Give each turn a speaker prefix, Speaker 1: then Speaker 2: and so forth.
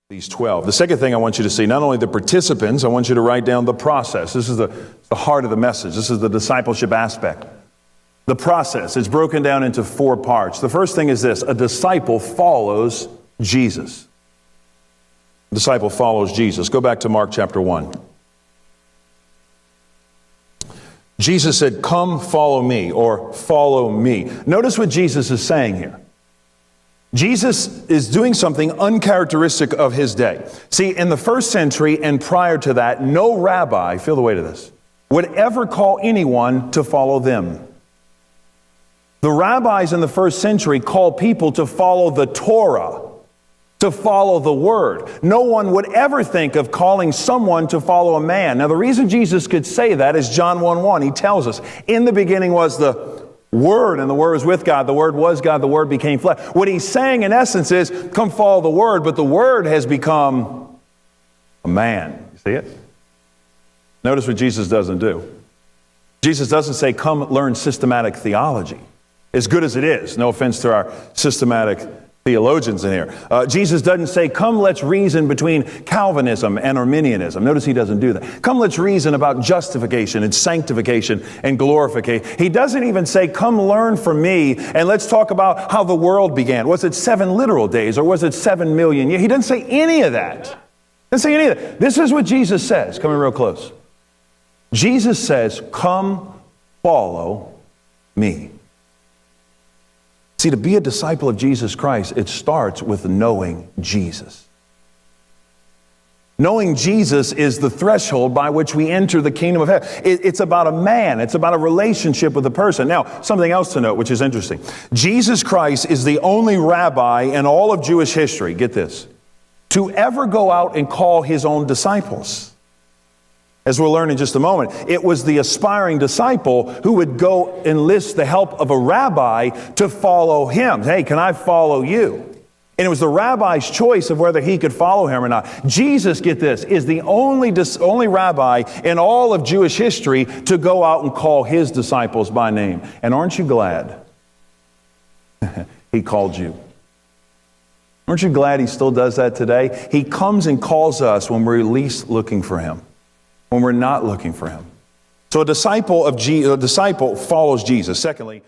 Speaker 1: these 12. The second thing I want you to see, not only the participants, I want you to write down the process. This is the heart of the message. This is the discipleship aspect. The process, it's broken down into 4 parts. The first thing is this: a disciple follows Jesus. A disciple follows Jesus. Go back to Mark chapter 1. Jesus said, "Come follow me," or "follow me." Notice what Jesus is saying here. Jesus is doing something uncharacteristic of his day. See, in the first century and prior to that, no rabbi, feel the weight of this, would ever call anyone to follow them. The rabbis in the first century called people to follow the Torah, to follow the Word. No one would ever think of calling someone to follow a man. Now, the reason Jesus could say that is John 1:1. He tells us, "In the beginning was the Word, and the Word was with God. The Word was God. The Word became flesh." What he's saying, in essence, is, come follow the Word, but the Word has become a man. You see it? Notice what Jesus doesn't do. Jesus doesn't say, "Come learn systematic theology." As good as it is, no offense to our systematic theologians in here. Jesus doesn't say, "Come, let's reason between Calvinism and Arminianism." Notice he doesn't do that. "Come, let's reason about justification and sanctification and glorification." He doesn't even say, "Come learn from me and let's talk about how the world began. Was it 7 literal days or was it 7 million years?" He doesn't say any of that. He doesn't say any of that. This is what Jesus says. Come in real close. Jesus says, "Come follow me." See, to be a disciple of Jesus Christ, it starts with knowing Jesus. Knowing Jesus is the threshold by which we enter the kingdom of heaven. It's about a man. It's about a relationship with a person. Now, something else to note, which is interesting. Jesus Christ is the only rabbi in all of Jewish history, get this, to ever go out and call his own disciples. As we'll learn in just a moment, it was the aspiring disciple who would go enlist the help of a rabbi to follow him. "Hey, can I follow you?" And it was the rabbi's choice of whether he could follow him or not. Jesus, get this, is the only rabbi in all of Jewish history to go out and call his disciples by name. And aren't you glad he called you? Aren't you glad he still does that today? He comes and calls us when we're least looking for him, when we're not looking for him. So a disciple follows Jesus. Secondly,